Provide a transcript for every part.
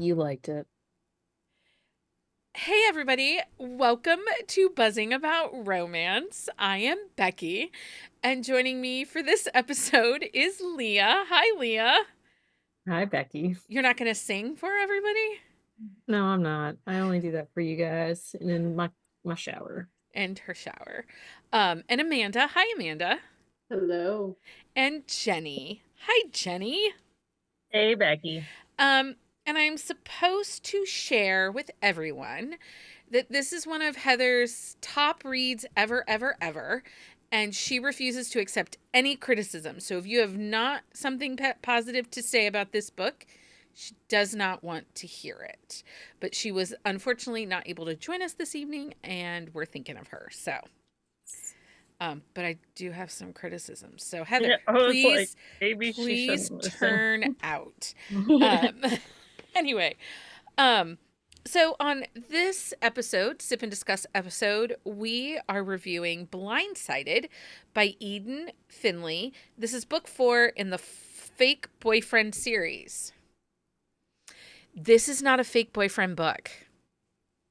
You liked it. Hey, everybody. Welcome to Buzzing About Romance. I am Becky, and joining me for this episode is Leah. Hi, Leah. Hi, Becky. You're not going to sing for everybody? No, I'm not. I only do that for you guys and in my shower. And her shower. And Amanda. Hi, Amanda. Hello. And Jenni. Hi, Jenni. Hey, Becky. And I'm supposed to share with everyone that this is one of Heather's top reads ever, ever, ever. And she refuses to accept any criticism. So if you have not something positive to say about this book, she does not want to hear it. But she was unfortunately not able to join us this evening, and we're thinking of her. So, but I do have some criticisms. So Heather, please turn out. Anyway, so on this episode, Sip and Discuss episode, we are reviewing Blindsided by Eden Finley. This is book 4 in the Fake Boyfriend series. This is not a fake boyfriend book.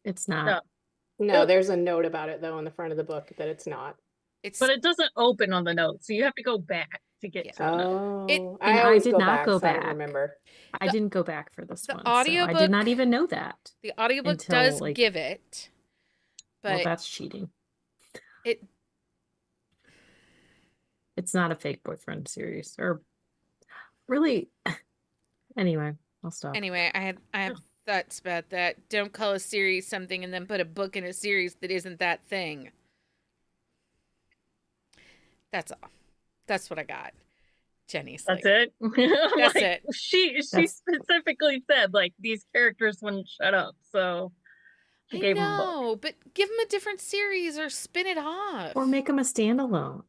It's not. No, there's a note about it, though, on the front of the book that it's not. But it doesn't open on the note, so you have to go back to get to the note. I did not go back. I don't remember. I didn't go back for this one. Audiobook, so I did not even know that. The audiobook does give it, but well, that's cheating. It's not a fake boyfriend series, or really. Anyway, I'll stop. Anyway, I have thoughts about that. Don't call a series something and then put a book in a series that isn't that thing. That's all. That's what I got. Jenni's That's it? That's it. She specifically said, like, these characters wouldn't shut up, so she gave them a book. But give them a different series or spin it off. Or make them a standalone.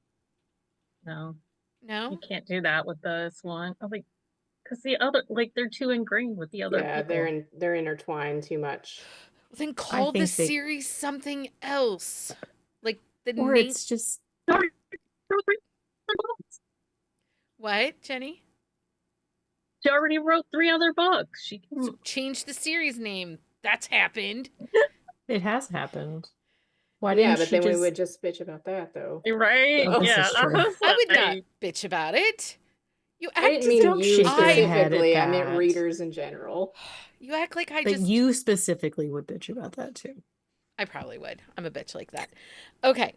No. No? You can't do that with this one. Like, because the other, like, they're too ingrained with the other people. They're intertwined too much. Then call the series something else. Like, the or name... it's just... What, Jenni? She already wrote 3 other books. She can change the series name. That's happened. It has happened. Why didn't but then we would just bitch about that, though. Right? Oh, yeah. I would not bitch about it. You act I didn't mean don't you shake specifically. I meant readers in general. You act like but you specifically would bitch about that, too. I probably would. I'm a bitch like that. Okay.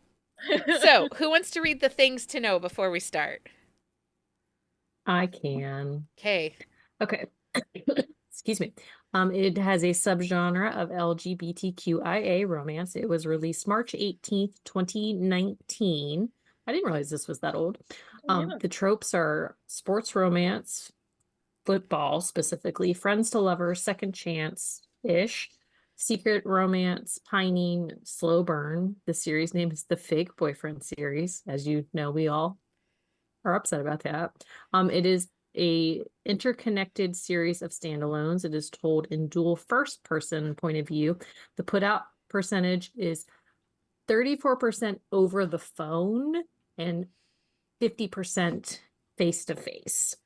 So, who wants to read the things to know before we start? I can. Okay. Excuse me. It has a subgenre of LGBTQIA romance. It was released March 18th, 2019. I didn't realize this was that old. The tropes are sports romance, football specifically, friends to lovers, second chance-ish, secret romance, pining, slow burn. The series name is the Fake Boyfriend series. As you know, we all are upset about that. It is a interconnected series of standalones. It is told in dual first person point of view. The put out percentage is 34% over the phone and 50% face to face.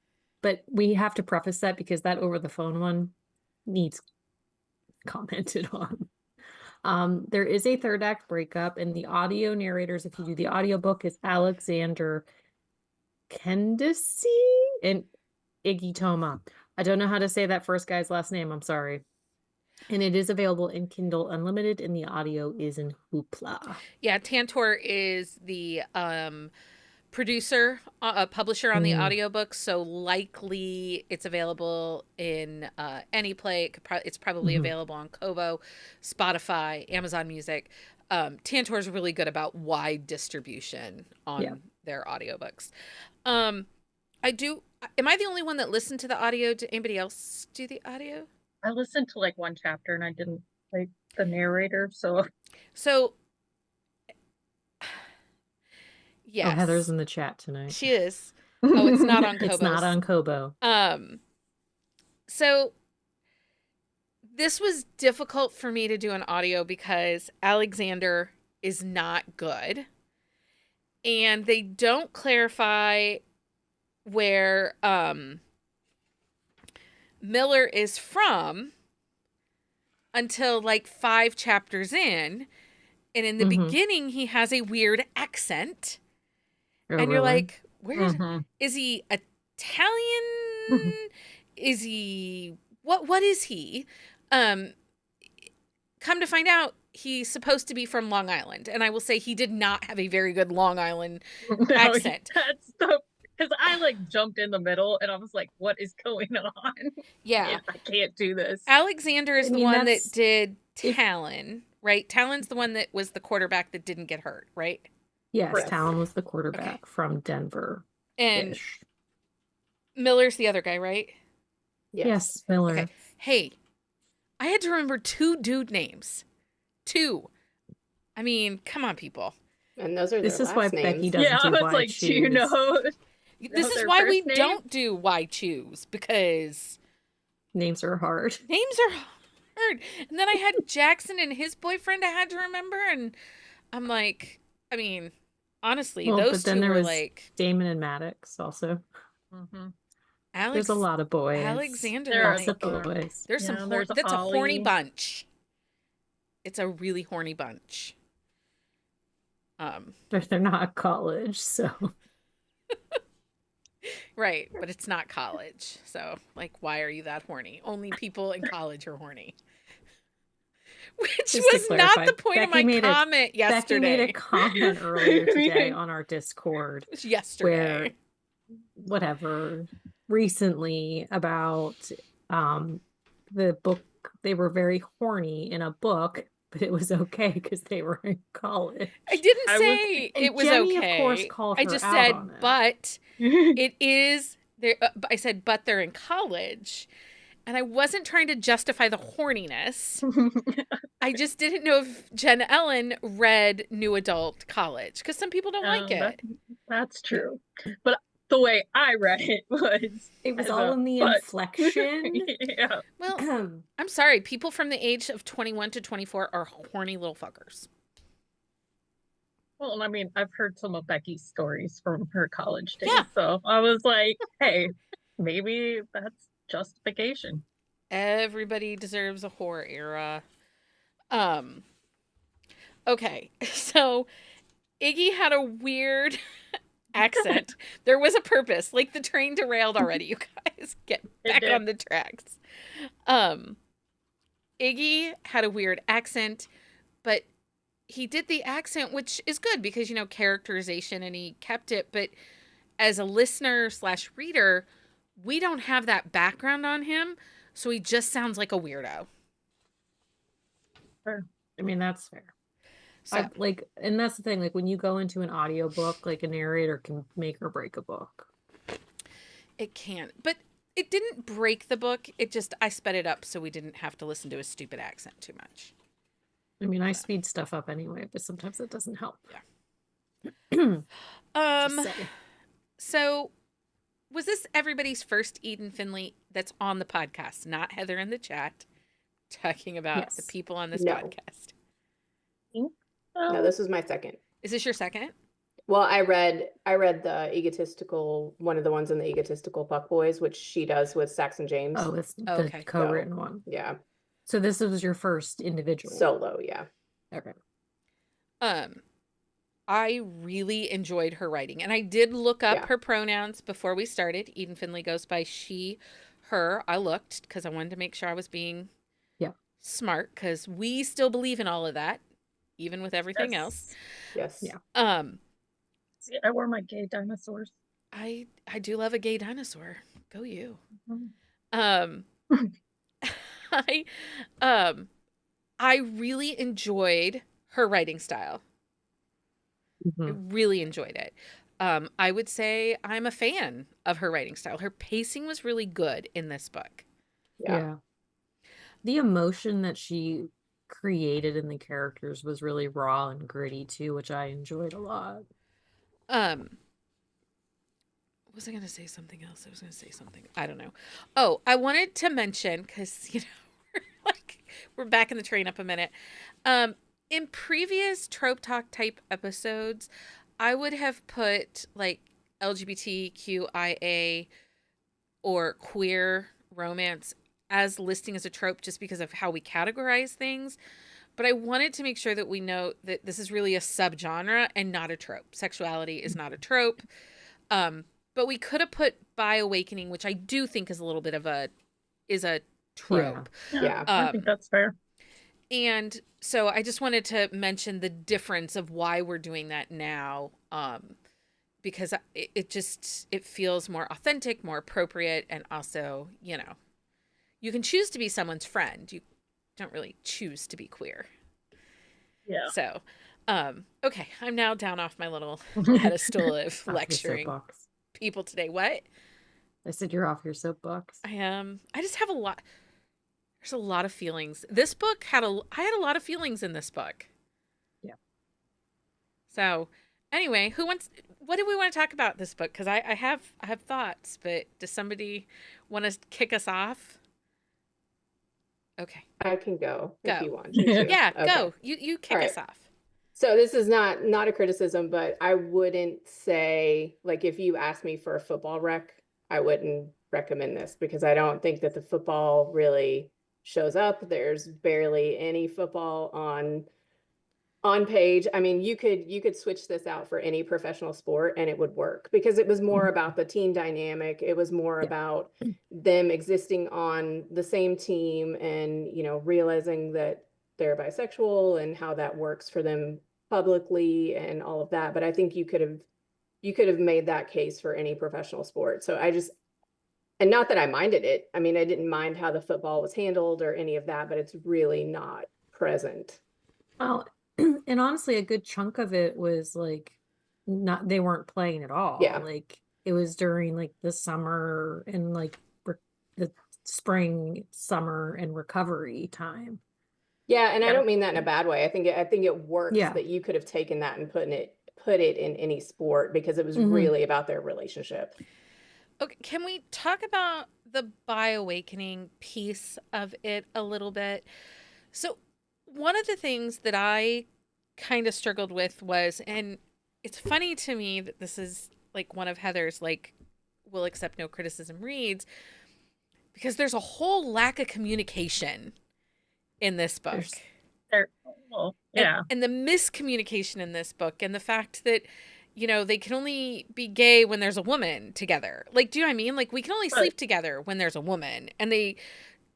But we have to preface that because that over the phone one needs commented on. There is a third act breakup, and the audio narrators, if you do the audiobook, is Alexander Kendisi and Iggy Toma. I don't know how to say that first guy's last name. I'm sorry. And it is available in Kindle Unlimited, and the audio is in Hoopla. Yeah, Tantor is the producer, publisher on the audiobook, so likely it's available in any play. It's probably available on Kobo, Spotify, Amazon Music. Tantor is really good about wide distribution on their audiobooks. Am I the only one that listened to the audio? Did anybody else do the audio? I listened to like one chapter and I didn't like the narrator, so yes. Oh, Heather's in the chat tonight. She is. Oh, it's not on Kobo. It's not on Kobo. So this was difficult for me to do an audio because Alexander is not good. And they don't clarify where Miller is from. until like 5 chapters in. And in the beginning, he has a weird accent. Oh, And you're really? like, where is he Italian? Is he what is he? Come to find out, he's supposed to be from Long Island. And I will say he did not have a very good Long Island accent. That's the because I like jumped in the middle and I was like, what is going on? Yeah. I can't do this. Alexander is I the mean, one that that's- did Talon, right? Talon's the one that was the quarterback that didn't get hurt, right? Yes, Correct. Talon was the quarterback from Denver. And Miller's the other guy, right? Yes, Miller. Okay. Hey, I had to remember 2 dude names. 2. I mean, come on, people. And those are This their is why last Becky names. doesn't Yeah, I do was why like, do you choose. know? This is their why we first name? don't do why choose, because Names are hard. names are hard. And then I had Jackson and his boyfriend I had to remember, and I'm like, I mean, honestly, Well, those but then two there were was like Damon and Maddox also. Alex. There's a lot of boys. Alexander. There are Like, Gossip boys. there's some. Yeah, Hor- there's that's a horny Ollie. bunch. It's a really horny bunch. They're not college, so Right, but it's not college. So, like, why are you that horny? Only people in college are horny. Which Just to was not clarify, the point of Becky my made a- comment yesterday. Becky made a comment earlier today on our Discord It was yesterday. where recently about the book. They were very horny in a book, but it was okay because they were in college. I didn't I was- say And it was Jenni, okay. of course, called I her just out said, on it. but it is there. I said, but they're in college, and I wasn't trying to justify the horniness. I just didn't know if Jen Ellen read New Adult College because some people don't like it. That's true. But the way I read it was It was as all a in the but. inflection. Yeah. Well, I'm sorry. People from the age of 21 to 24 are horny little fuckers. Well, I mean, I've heard some of Becky's stories from her college days, Yeah. so I was like, hey, maybe that's justification. Everybody deserves a horror era. Okay, so Iggy had a weird accent. There was a purpose. Like the train derailed already. You guys get back did. on the tracks. Iggy had a weird accent, but he did the accent, which is good because, you know, characterization, and he kept it. But as a listener / reader, we don't have that background on him, so he just sounds like a weirdo. I mean, that's fair. So And that's the thing, like when you go into an audiobook, like a narrator can make or break a book. it can, but it didn't break the book. It just, I sped it up so we didn't have to listen to a stupid accent too much. I mean, I speed stuff up anyway, but sometimes it doesn't help. Yeah. Just say. So was this everybody's first Eden Finley that's on the podcast, not Heather in the chat, talking about the Yes. people on this No. podcast? No, this was my second. Is this your second? Well, I read the egotistical, one of the ones in the egotistical fuckboys, which she does with Saxon James. Oh, it's the Okay. co-written one. Yeah. So this was your first individual. Solo, yeah. Okay. I really enjoyed her writing, and I did look up Yeah. her pronouns before we started. Eden Finley goes by she, her. I looked because I wanted to make sure I was being smart, because we still believe in all of that, even with everything else. Yes. Yeah. See, I wore my gay dinosaurs. I do love a gay dinosaur. Go you. Mhm. I really enjoyed her writing style. I Mhm. really enjoyed it. I would say I'm a fan of her writing style. Her pacing was really good in this book. Yeah. The emotion that she created in the characters was really raw and gritty too, which I enjoyed a lot. Was I going to say something else? I was going to say something. I don't know. Oh, I wanted to mention, because, you know, we're backing the train up a minute. In previous Trope Talk type episodes, I would have put like LGBTQIA or queer romance as listing as a trope just because of how we categorize things. But I wanted to make sure that we note that this is really a subgenre and not a trope. Sexuality is not a trope. But we could have put bi awakening, which I do think is a little bit of a trope. Yeah. I think that's fair. And so I just wanted to mention the difference of why we're doing that now. Because it feels more authentic, more appropriate, and also, you know, you can choose to be someone's friend. You don't really choose to be queer. Yeah. So, okay, I'm now down off my little pedestal of Off your lecturing soapbox. people today. What? I said you're off your soapbox. I am. I just have a lot. There's a lot of feelings. This book I had a lot of feelings in this book. Yeah. So, anyway, what do we want to talk about this book? Because I have thoughts, but does somebody want to kick us off? Okay. I can go Go. if you want me to. Yeah, Okay. go. You kick All right. us off. So this is not a criticism, but I wouldn't say, like, if you asked me for a football rec, I wouldn't recommend this because I don't think that the football really shows up. There's barely any football on page. I mean, you could switch this out for any professional sport and it would work because it was more about the team dynamic. It was more about them existing on the same team and, you know, realizing that they're bisexual and how that works for them publicly and all of that. But I think you could have made that case for any professional sport. So and not that I minded it. I mean, I didn't mind how the football was handled or any of that, but it's really not present. Well, and honestly, a good chunk of it was like they weren't playing at all. Yeah. Like it was during like the summer and like the spring, summer, and recovery time. Yeah, and I Yeah. don't mean that in a bad way. I think it works Yeah. that you could have taken that and put it in any sport because it was Mhm. really about their relationship. Okay, can we talk about the bi awakening piece of it a little bit? So, one of the things that I kind of struggled with was, and it's funny to me that this is like one of Heather's like will accept no criticism reads, because there's a whole lack of communication in this book. Yeah. And the miscommunication in this book and the fact that, you know, they can only be gay when there's a woman together. Like, do you know what I mean? Like, we can only sleep together when there's a woman. And they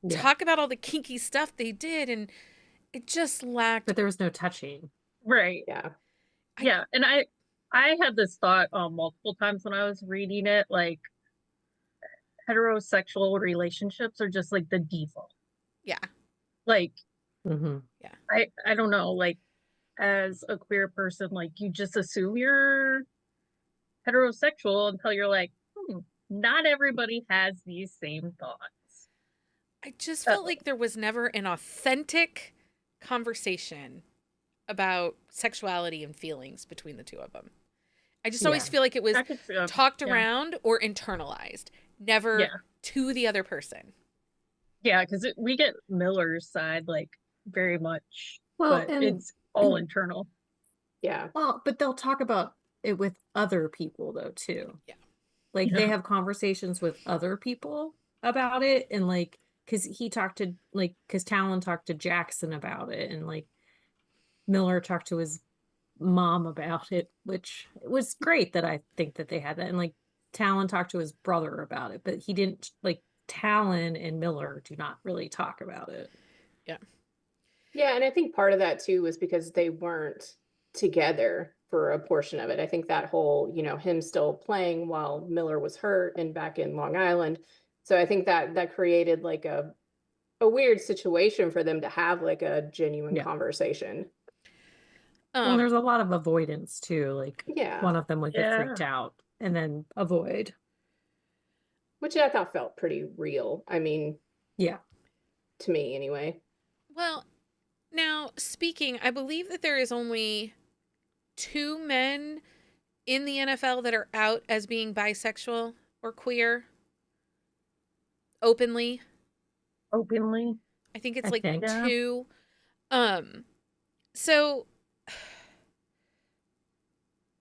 talk about all the kinky stuff they did, and it just lacked. But there was no touching. Right. Yeah. Yeah. And I had this thought multiple times when I was reading it, like heterosexual relationships are just like the default. Yeah. Like, Mm-hmm. Yeah. I don't know, like as a queer person, like you just assume you're heterosexual until you're like, not everybody has these same thoughts. I just felt like there was never an authentic conversation about sexuality and feelings between the two of them. I just always feel like it was talked around or internalized, never to the other person. Yeah, because we get Miller's side like very much, Well, but it's all internal. Yeah. Well, but they'll talk about it with other people though too. Yeah. Like they have conversations with other people about it, and like because Talon talked to Jackson about it, and like Miller talked to his mom about it, which was great that I think that they had that. And like Talon talked to his brother about it, but he didn't like Talon and Miller do not really talk about it. Yeah. Yeah, and I think part of that too was because they weren't together for a portion of it. I think that whole, you know, him still playing while Miller was hurt and back in Long Island. So I think that created like a weird situation for them to have like a genuine conversation. Well, there's a lot of avoidance too. Like one of them would get freaked out and then avoid. Which I thought felt pretty real. I mean, to me anyway. Well, now speaking, I believe that there is only 2 men in the NFL that are out as being bisexual or queer openly. I think it's like 2. So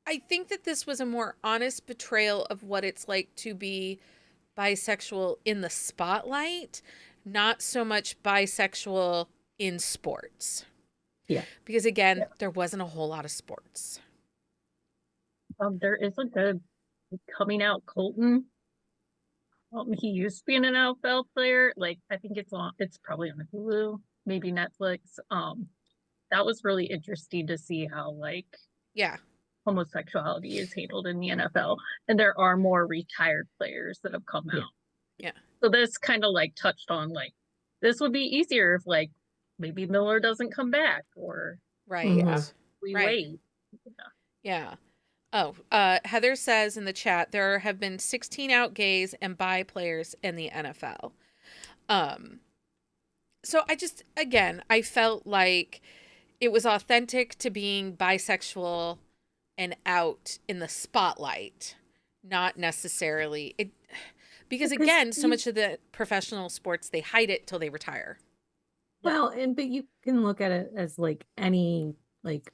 I think that this was a more honest portrayal of what it's like to be bisexual in the spotlight not so much bisexual in sports. Yeah. Because again, Yeah. there wasn't a whole lot of sports. There is a good coming out Colton. He used to be an NFL player. Like, I think it's probably on Hulu, maybe Netflix. That was really interesting to see how like Yeah. homosexuality is handled in the NFL. And there are more retired players that have come out. Yeah. So this kind of like touched on like this would be easier if like maybe Miller doesn't come back or Right. Yeah. we Right. wait. Yeah. Oh, Heather says in the chat there have been 16 out gays and bi players in the NFL. So I felt like it was authentic to being bisexual and out in the spotlight, not necessarily it, because again, so much of the professional sports, they hide it till they retire. Well, but you can look at it as like any like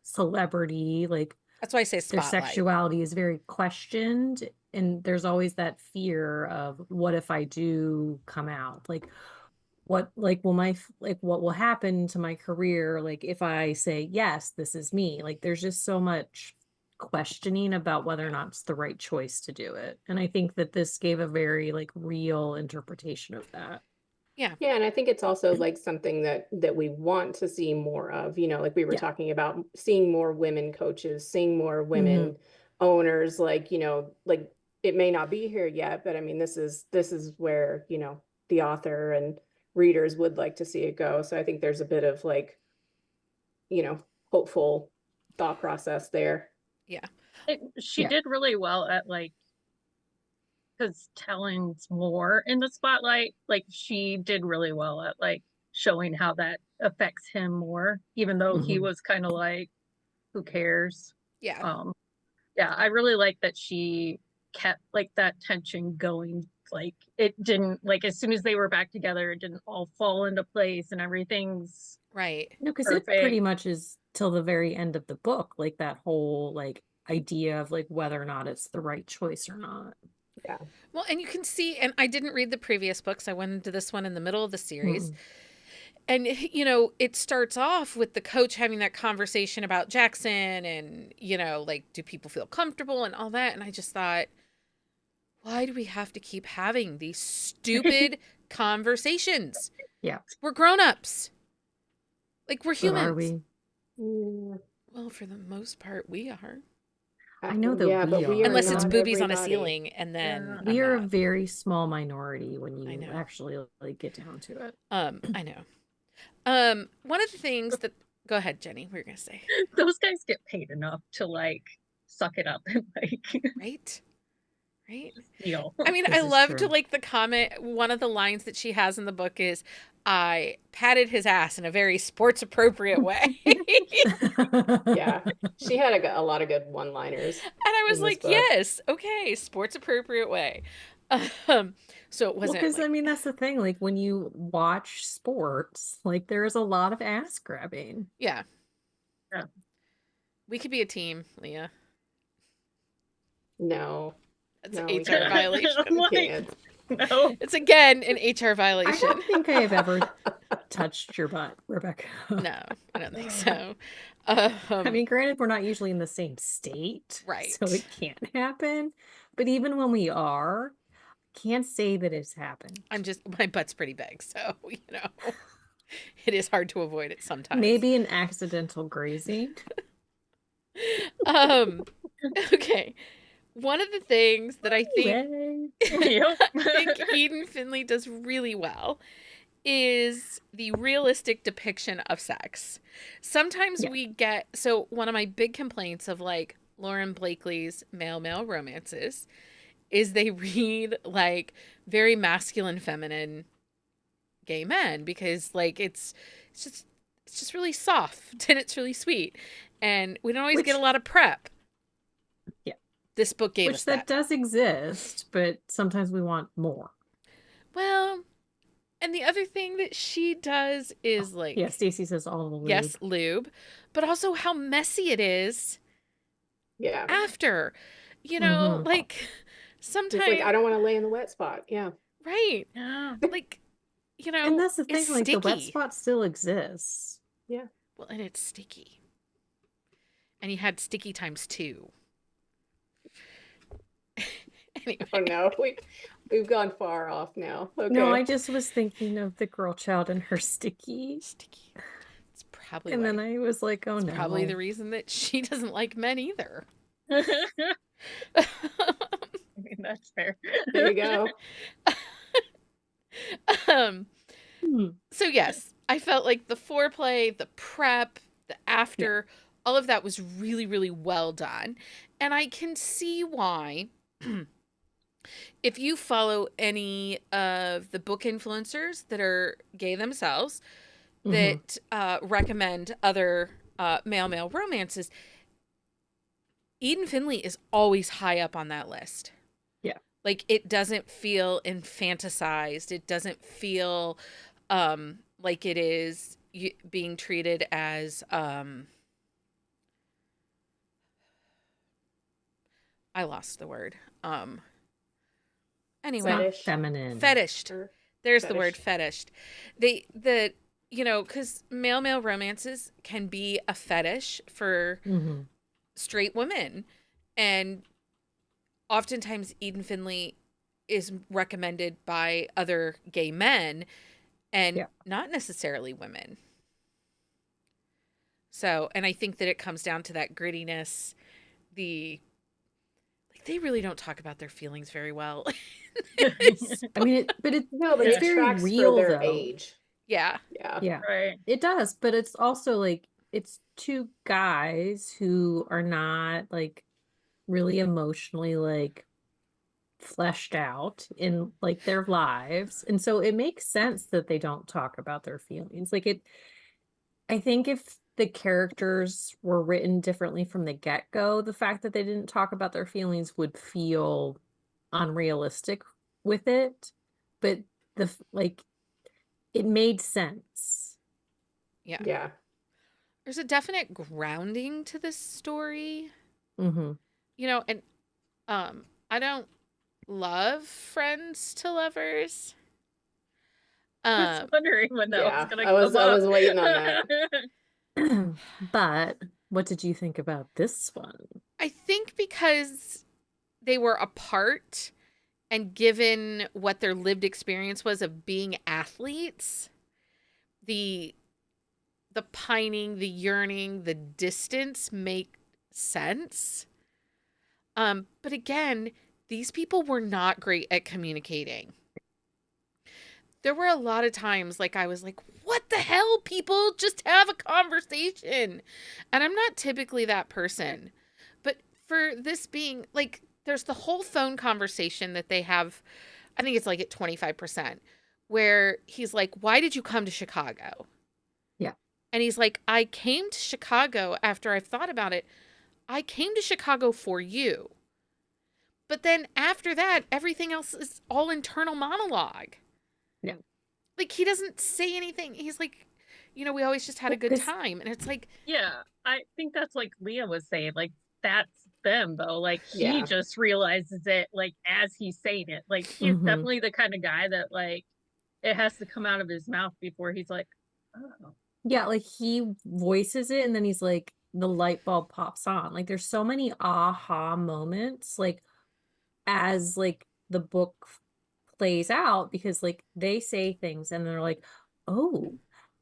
celebrity, like That's why I say their spotlight. sexuality is very questioned, and there's always that fear of what if I do come out? Like what what will happen to my career like if I say yes, this is me? Like there's just so much questioning about whether or not it's the right choice to do it. And I think that this gave a very like real interpretation of that. Yeah. Yeah, and I think it's also like something that we want to see more of, like we were Yeah. talking about seeing more women coaches, seeing more Mm-hmm. women owners, like, like it may not be here yet, but I mean, this is where, the author and readers would like to see it go. So I think there's a bit of like, hopeful thought process there. Yeah. She Yeah. did really well at like because Talon's more in the spotlight. Like she did really well at like showing how that affects him more, even though he Mhm. was kind of like, who cares? Yeah. Yeah, I really like that she kept like that tension going. Like it didn't like as soon as they were back together, it didn't all fall into place and everything's Right. No, because it perfect. pretty much is till the very end of the book, like that whole like idea of like whether or not it's the right choice or not. Yeah. Well, and you can see, and I didn't read the previous books. I went into this one in the middle of the series. Mm. And, it starts off with the coach having that conversation about Jackson and, like, do people feel comfortable and all that? And I just thought, why do we have to keep having these stupid conversations? Yeah. We're grown-ups. Like, we're But humans. are we? Well, for the most part, we are. I know that yeah, we but we are. are Unless it's not boobies on a everybody. ceiling, and then Yeah. I'm We are a not. very small minority when I you know. actually like get down to it. I know. One of the things that go ahead, Jenni, what were you gonna say? Those guys get paid enough to like suck it up and like Right? Right? feel. I mean, This I is loved true. like the comment. One of the lines that she has in the book is, "I patted his ass in a very sports appropriate way." Yeah, she had a lot of good one-liners. And I was in this like, book. yes, okay, sports appropriate way. So it Well, wasn't because I like, mean, that's the thing. Like when you watch sports, like there is a lot of ass grabbing. yeah. Yeah. We could be a team, Leah. No, That's no, an we HR can't. violation. I'm We like, can't. no. It's again an HR I violation. don't think I have ever touched your butt, Rebecca. No, I don't think so. I mean, granted, we're not usually in the same state, Right. so it can't happen. But even when we are, can't say that it's happened. my butt's pretty big, so it is hard to avoid it sometimes. Maybe an accidental grazing. Okay. One of the things that I think Anyway. Yep. I think Eden Finley does really well is the realistic depiction of sex. Sometimes Yeah. we get, so one of my big complaints of like Lauren Blakely's male romances is they read like very masculine, feminine gay men because like it's just really soft and it's really sweet. And we don't always get a lot of prep. Yeah. This book gave us that. Which does exist, but sometimes we want more. Well, and the other thing that she does is like, Yeah, Stacy says all the lube. yes, lube, but also how messy it is Yeah. after, Mhm. like It's sometimes, like I don't want to lay in the wet spot. Yeah. right? Yeah. Like you And know, that's the it's thing, like the wet sticky. spot still exists. Yeah. Well, and it's sticky. And you had sticky times 2. Anyway. Oh no, we've gone far off now. No, Okay. I just was thinking of the girl child and her sticky. Sticky. It's probably And why. then I was like, oh It's no. probably the reason that she doesn't like men either. I mean, that's fair. There you go. um, Hmm. so yes, I felt like the foreplay, the prep, the after, all of that was really, really well done. And I can see why, if you follow any of the book influencers that are gay themselves, Mhm. that recommend other male romances, Eden Finley is always high up on that list. Yeah. Like, it doesn't feel infanticized. It doesn't feel like it is being treated as I lost the word. Anyway, Fetish. Feminine. fetished. Or There's the word fetish. fetished. You know, because male romances can be a fetish for Mhm. straight women, and oftentimes Eden Finley is recommended by other gay men and Yeah. not necessarily women. So, and I think that it comes down to that grittiness. They really don't talk about their feelings very well. I mean, but No, but it's it very tracks for real their though. age. Yeah. Yeah. Yeah, Right. it does. But it's also like it's two guys who are not like really emotionally like fleshed out in like their lives. And so it makes sense that they don't talk about their feelings. I think if the characters were written differently from the get-go, the fact that they didn't talk about their feelings would feel unrealistic with it. But like it made sense. Yeah. Yeah. There's a definite grounding to this story. Mm-hmm. You know, and I don't love friends to lovers. I was wondering when that was Yeah. gonna I was come up. waiting on that. But what did you think about this one? I think because they were apart and given what their lived experience was of being athletes, the pining, the yearning, the distance make sense. But again, these people were not great at communicating. There were a lot of times like I was like, what the hell, people? Just have a conversation. And I'm not typically that person. But for this being like, there's the whole phone conversation that they have, I think it's like at 25%, where he's like, why did you come to Chicago? Yeah. And he's like, I came to Chicago after I've thought about it. I came to Chicago for you. But then after that, everything else is all internal monologue. Yeah. Like, he doesn't say anything. He's like, we always just had a good time. And it's like, Yeah, I think that's like Leah was saying, like that's them though. Like he Yeah. just realizes it like as he's saying it. Like he's definitely the kind of guy that like it has to come out of his mouth before he's like, oh. Yeah, like he voices it and then he's like the light bulb pops on. Like there's so many aha moments like as like the book plays out because like they say things and they're like, "Oh,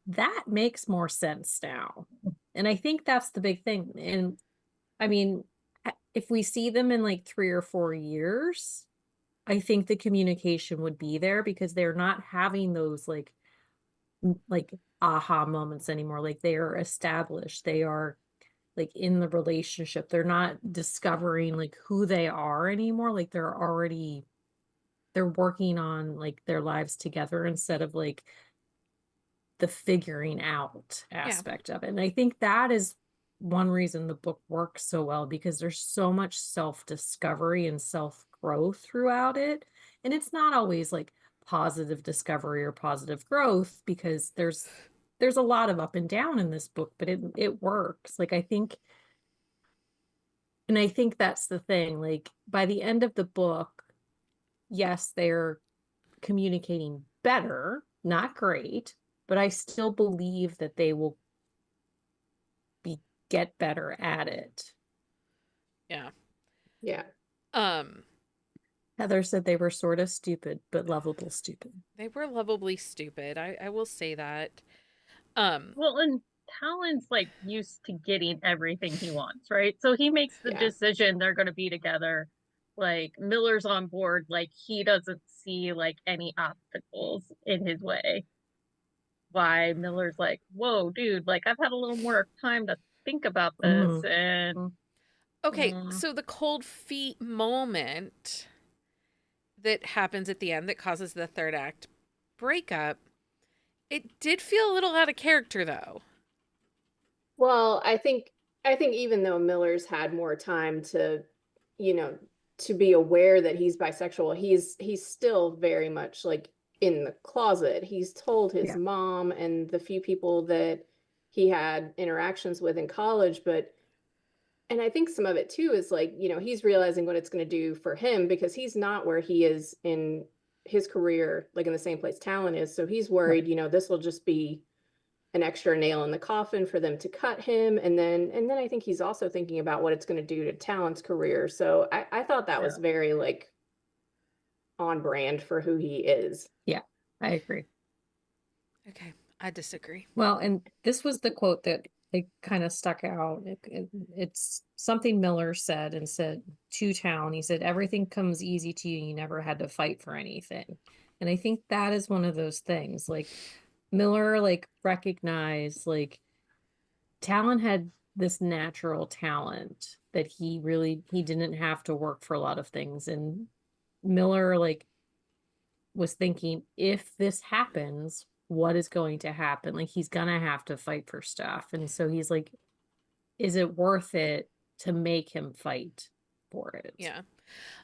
that makes more sense now." And I think that's the big thing. And I mean, if we see them in like 3 or 4 years, I think the communication would be there because they're not having those like aha moments anymore. Like they are established. They are like in the relationship. They're not discovering like who they are anymore. Like they're working on like their lives together instead of like the figuring out yeah, aspect of it. And I think that is one reason the book works so well because there's so much self-discovery and self-growth throughout it. And it's not always like positive discovery or positive growth because there's a lot of up and down in this book, but it works. Like I think that's the thing. Like by the end of the book, yes, they're communicating better. not great, but I still believe that they will get better at it. Yeah. Yeah. Heather said they were sort of stupid, but lovable stupid. They were lovably stupid. I will say that. Well, and Talon's like used to getting everything he wants, right? So he makes the Yeah. decision they're going to be together. Like Miller's on board, like he doesn't see like any obstacles in his way. Why Miller's like, whoa, dude, like I've had a little more time to think about this. And Okay, so the cold feet moment that happens at the end that causes the third act breakup, it did feel a little out of character though. Well, I think even though Miller's had more time to, to be aware that he's bisexual, he's still very much like in the closet. He's told his mom and the few people that he had interactions with in college, and I think some of it too is like, he's realizing what it's going to do for him because he's not where he is in his career, like in the same place Talon is. So he's worried, this will just be an extra nail in the coffin for them to cut him. And then I think he's also thinking about what it's going to do to Talon's career. So I thought that was very like on brand for who he is. Yeah, I agree. Okay, I disagree. Well, and this was the quote that it kind of stuck out. It's something Miller said to Town. He said, everything comes easy to you. You never had to fight for anything. And I think that is one of those things. Like Miller, like recognized, like Talon had this natural talent that he didn't have to work for a lot of things. And Miller, like, was thinking, if this happens, what is going to happen? Like, he's gonna have to fight for stuff. And so he's like, is it worth it to make him fight for it? Yeah.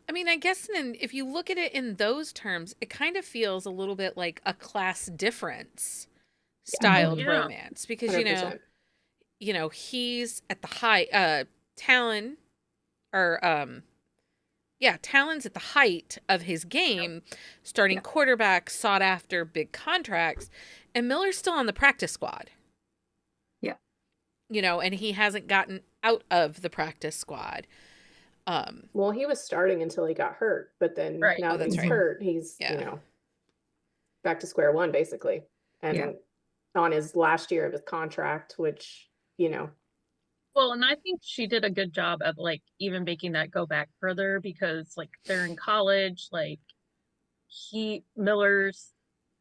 I mean, I guess if you look at it in those terms, it kind of feels a little bit like a class difference styled romance because 100%. He's at the high Talon or Talon's at the height of his game, starting quarterback, sought after, big contracts, and Miller's still on the practice squad. Yeah. And he hasn't gotten out of the practice squad. Well, he was starting until he got hurt, but then now that he's hurt, he's, back to square one, basically. And on his last year of his contract, which, Well, and I think she did a good job of like even making that go back further because like they're in college, like Miller's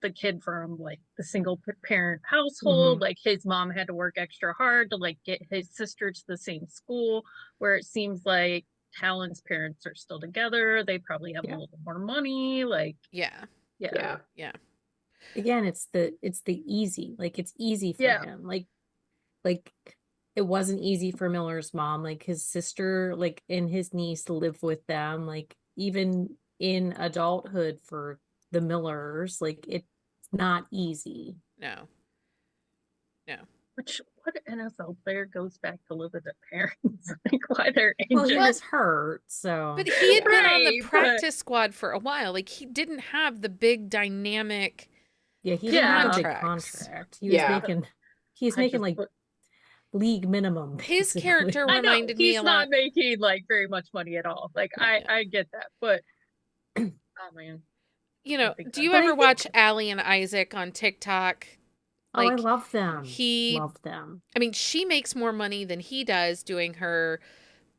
the kid from like the single parent household, like his mom had to work extra hard to like get his sister to the same school, where it seems like Talon's parents are still together. They probably have a little more money, like yeah. Again, it's the easy, like it's easy for him. Like it wasn't easy for Miller's mom. Like his sister, like and his niece live with them. Like even in adulthood for the Millers, like it's not easy. No. Which what NFL player goes back to live with their parents? Like why they're injured? Well, he was hurt, so. But he had been on the practice squad for a while. Like he didn't have the big dynamic. Yeah, he didn't have a big contract. He was making like league minimum. His character reminded me a lot. He's not making like very much money at all. Like I get that, but oh man. Do you ever watch Allie and Isaac on TikTok? Like, I love them. Love them. I mean, she makes more money than he does doing her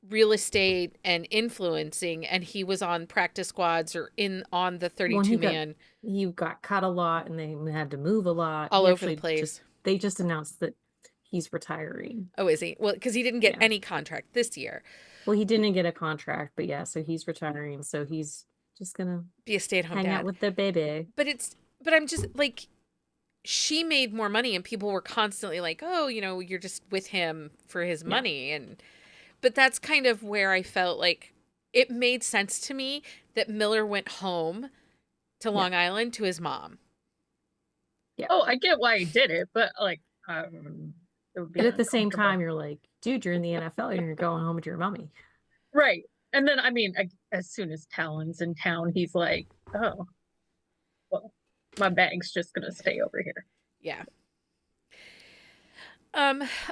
real estate and influencing, and he was on practice squads or on the 32 man. He got cut a lot, and they had to move a lot. All over the place. They just announced that he's retiring. Oh, is he? Well, because he didn't get any contract this year. Well, he didn't get a contract, but so he's retiring. So he's just gonna be a stay-at-home dad. Hang out with the baby. But I'm just like, she made more money, and people were constantly like, "Oh, you're just with him for his money." But that's kind of where I felt like it made sense to me that Miller went home to Long Island to his mom. Yeah. Oh, I get why he did it, but like, but at the same time, you're like, dude, you're in the NFL and you're going home with your mommy. Right. And then, I mean, as soon as Talon's in town, he's like, oh, well, My bag's just gonna stay over here. Yeah.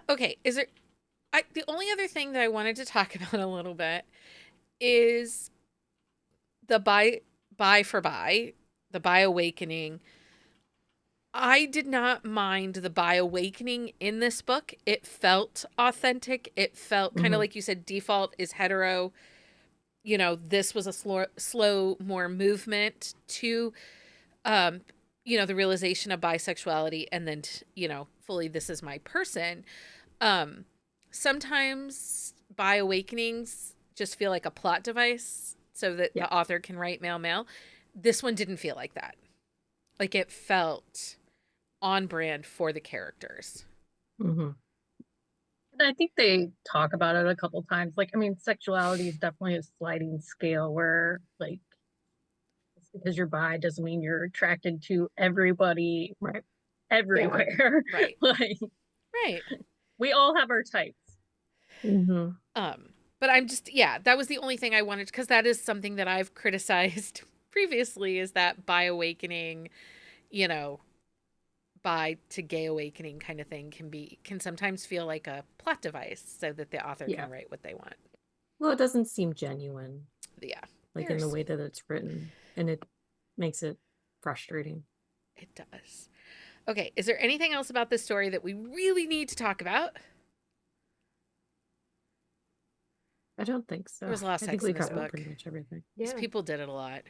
Okay, the only other thing that I wanted to talk about a little bit is the the bi awakening. I did not mind the bi awakening in this book. It felt authentic. It felt kind of like you said, default is hetero. You know, this was a slow, more movement to, the realization of bisexuality, and then, fully, this is my person. Sometimes bi awakenings just feel like a plot device so that the author can write male. This one didn't feel like that. Like, it felt on brand for the characters. And I think they talk about it a couple times. Like, I mean, sexuality is definitely a sliding scale where, like, just because you're bi doesn't mean you're attracted to everybody everywhere. Right. Like, Right. we all have our types. But I'm just, that was the only thing I wanted, because that is something that I've criticized previously, is that bi awakening, bi to gay awakening kind of thing can sometimes feel like a plot device so that the author can write what they want. Well, it doesn't seem genuine. Yeah. Like, in the way that it's written, and it makes it frustrating. It does. Okay, is there anything else about this story that we really need to talk about? I don't think so. There was a lot of sex in this book. Pretty much everything. These people did it a lot.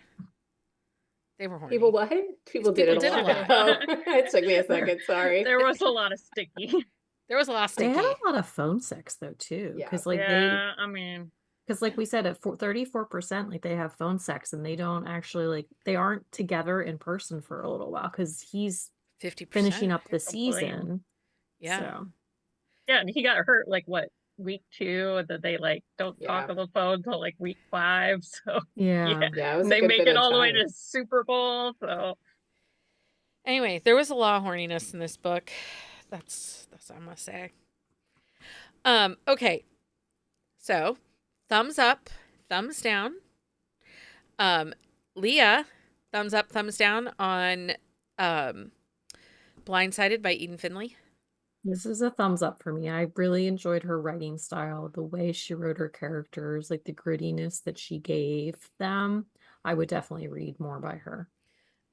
They were horny. People what? People did it a lot. Oh, it took me a second. Sorry. There was a lot of sticky. There was a lot of sticky. They had a lot of phone sex though too, because like because like we said, at 34%, like they have phone sex, and they don't actually they aren't together in person for a little while because he's 50% finishing up the season. Yeah. So. Yeah, and he got hurt week 2, that they don't talk on the phone till week 5. So it was they make it all the way to Super Bowl. So anyway, there was a lot of horniness in this book. That's what I'm gonna say. Okay. So, thumbs up, thumbs down. Leah, thumbs up, thumbs down on Blindsided by Eden Finley. This is a thumbs up for me. I really enjoyed her writing style, the way she wrote her characters, like the grittiness that she gave them. I would definitely read more by her.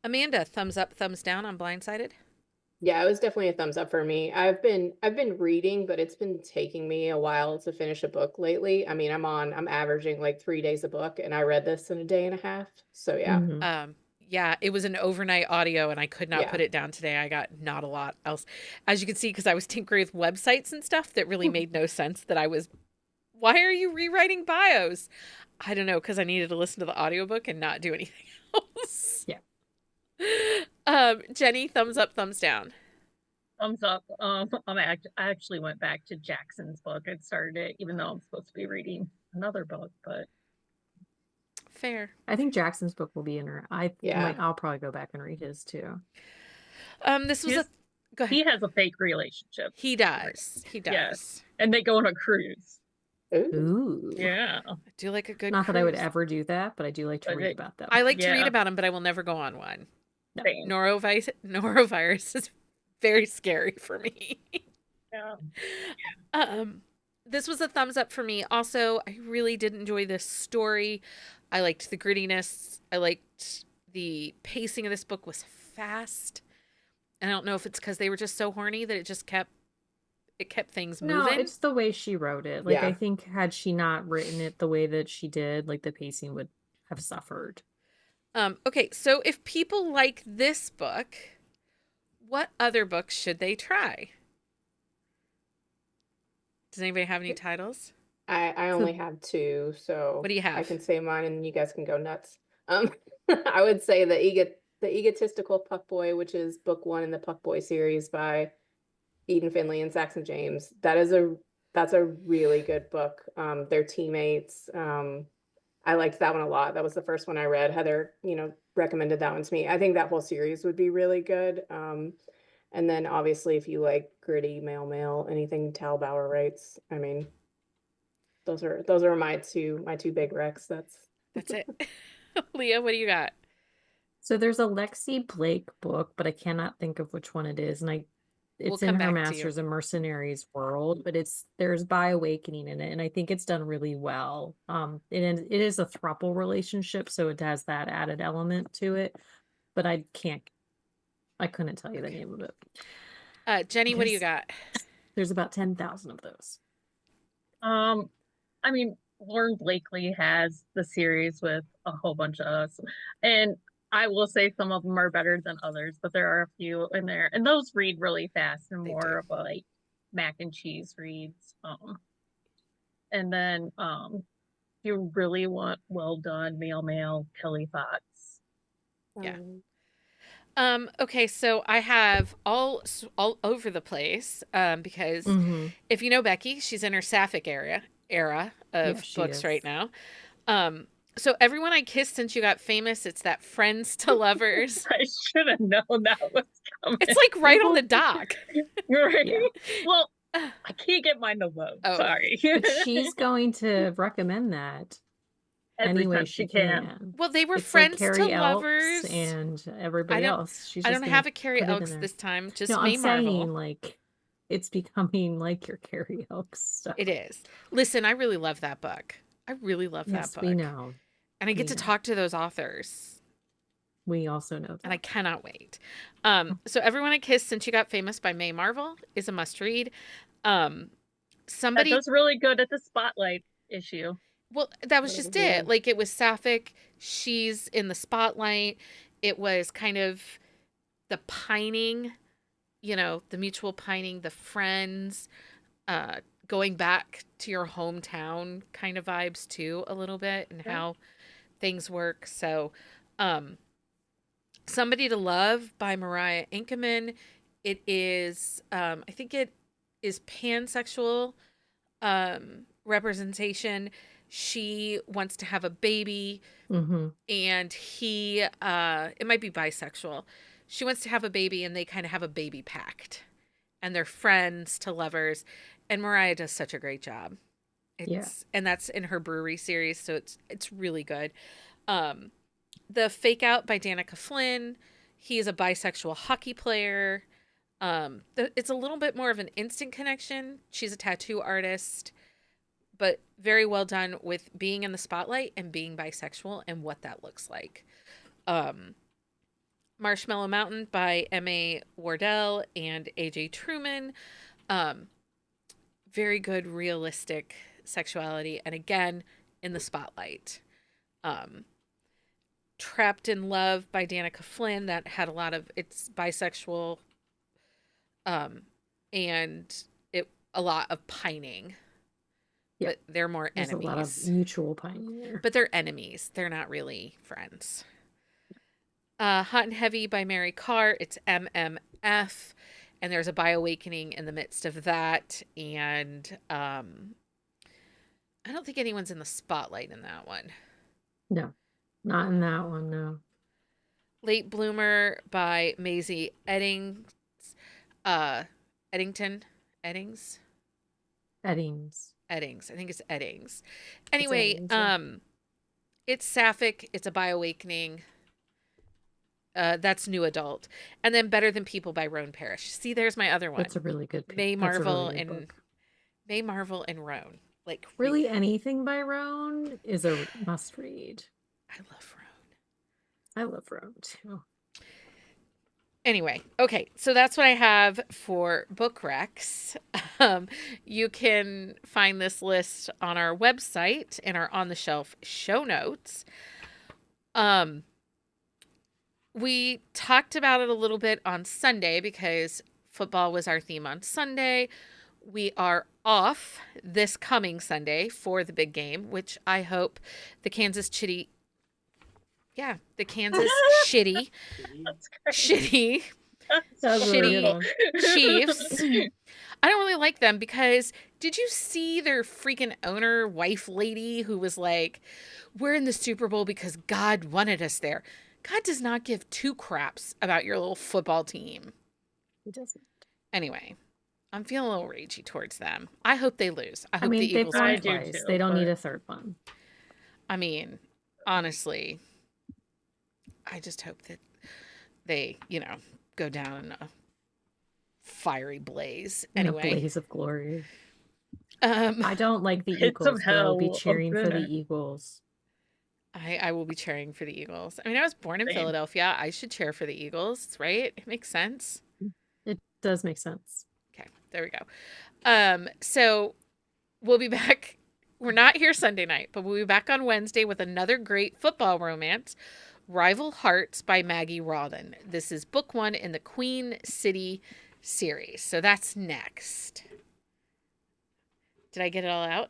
Amanda, thumbs up, thumbs down on Blindsided? Yeah, it was definitely a thumbs up for me. I've been reading, but it's been taking me a while to finish a book lately. I mean, I'm averaging 3 days a book, and I read this in a day and a half. So yeah. Yeah, it was an overnight audio, and I could not put it down today. I got not a lot else. As you can see, because I was tinkering with websites and stuff that really made no sense, why are you rewriting bios? I don't know, because I needed to listen to the audiobook and not do anything else. Yeah. Jenni, thumbs up, thumbs down. Thumbs up. I actually went back to Jackson's book and started it, even though I'm supposed to be reading another book, but fair. I think Jackson's book will be in her. I'll probably go back and read his too. This was go ahead. He has a fake relationship. He does. He does. Yes. And they go on a cruise. Ooh. Yeah. I do like a good Not cruise. that I would ever do that, but I do like to read about them. I like to read about them, but I will never go on one. No. Norovirus is very scary for me. Yeah. This was a thumbs up for me. Also, I really did enjoy this story. I liked the grittiness. I liked the pacing of this book was fast. And I don't know if it's because they were just so horny that it just kept things moving. No, it's the way she wrote it. I think had she not written it the way that she did, the pacing would have suffered. Okay, so if people like this book, what other books should they try? Does anybody have any titles? I only have 2, so what do you have? I can say mine and you guys can go nuts. I would say the Egotistical Puckboy, which is book 1 in the Puckboy series by Eden Finley and Saxon James. That's a really good book. They're teammates. I liked that one a lot. That was the first one I read. Heather, recommended that one to me. I think that whole series would be really good. And then obviously if you like gritty male, anything Tal Bauer writes, I mean, those are my two big recs. That's it. Leah, what do you got? So there's a Lexi Blake book, but I cannot think of which one it is. And We'll it's come in her back to you. Masters of Mercenaries world, but there's By Awakening in it, and I think it's done really well. It is a throuple relationship, so it has that added element to it, but I couldn't tell you the Okay. name of it. Jenni, what do you Because got? there's about 10,000 of those. I mean, Lauren Blakely has the series with a whole bunch of us, and I will say some of them are better than others, but there are a few in there, and those read really fast and They more do. of a like mac and cheese reads. And then if you really want well done male Kelly Fox. Yeah. Um, Okay, so I have all over the place because Mm-hmm. if you know Becky, she's in her sapphic era Yeah, of she books is. right now. So Everyone I Kissed Since You Got Famous, it's that Friends to Lovers. I should have known that was coming. It's like right on the dock. Right? Yeah. Well, I can't get mine to load. Oh. Sorry. But she's going to recommend that Every any way time she can. can. Well, they were It's like Friends to Carrie Elks Lovers. and I everybody don't else. She's I just don't gonna have a Carrie put it in Elks there. this time, just No, I'm May Marvel. saying like it's becoming like your Carrie Elks stuff. It is. Listen, I really love that book. I really love that Yes, book. we know. And I get We to know. talk to those authors. We also know And I that. cannot wait. So Everyone I Kissed Since You Got Famous by May Marvel is a must read. That Somebody does really good at the spotlight issue. Well, that was just Yeah. it. Like it was sapphic. She's in the spotlight. It was kind of the pining, the mutual pining, the friends, going back to your hometown kind of vibes too, a little bit, and Yeah. how things work. So, Somebody to Love by Mariah Inkeman. It is, I think it is pansexual representation. She wants to have a baby, Mm-hmm. and it might be bisexual. She wants to have a baby, and they kind of have a baby pact, and they're friends to lovers. And Mariah does such a great job. And that's in her brewery series, so it's really good. The Fake Out by Danica Flynn. He is a bisexual hockey player. It's a little bit more of an instant connection. She's a tattoo artist, but very well done with being in the spotlight and being bisexual and what that looks like. Marshmallow Mountain by M.A. Wardell and A.J. Truman. Very good, realistic sexuality, and again, in the spotlight. Trapped in Love by Danica Flynn, that had it's bisexual, and a lot of pining. Yeah. But they're more There's enemies. a lot of mutual pining there. But they're enemies. They're not really friends. Hot and Heavy by Mary Carr. It's MMF. And there's a By Awakening in the midst of that. And I don't think anyone's in the spotlight in that one. No, not in that one, no. Late Bloomer by Maisie Eddings. Eddings. I think it's Eddings. Anyway, Eddings, it's sapphic. It's a By Awakening. That's new adult. And then Better Than People by Roan Parrish. See, there's my other one. That's a really good May that's a Marvel really good and book. May Marvel and Roan. Like Really anything by Roan is a must read. I love Roan. I love Roan too. Anyway, okay, so that's what I have for book recs. You can find this list on our website in our on the shelf show notes. We talked about it a little bit on Sunday because football was our theme on Sunday. We are off this coming Sunday for the big game, which I hope the Kansas Shitty Chiefs. I don't really like them because did you see their freaking owner, wife lady, who was like, we're in the Super Bowl because God wanted us there. God does not give two craps about your little football team. He doesn't. Anyway, I'm feeling a little ragey towards them. I hope they lose. I hope the they've Eagles won win. twice. They don't need a third one. I mean, honestly, I just hope that they, go down in a fiery blaze. In a Anyway, blaze of glory. um, I don't like the Pits of Eagles, but I will be hell of cheering for the dinner. Eagles. I will be cheering for the Eagles. I mean, I was born in Same. Philadelphia. I should cheer for the Eagles, right? It makes sense. It does make sense. Okay, there we go. So we'll be back. We're not here Sunday night, but we'll be back on Wednesday with another great football romance, Rival Hearts by Maggie Rawlin. This is book 1 in the Queen City series. So that's next. Did I get it all out?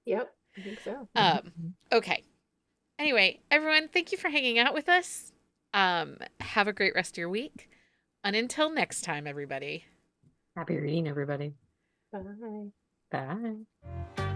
Yep, I think so. Okay. Anyway, everyone, thank you for hanging out with us. Have a great rest of your week. And until next time, everybody. Happy reading, everybody. Bye. Bye.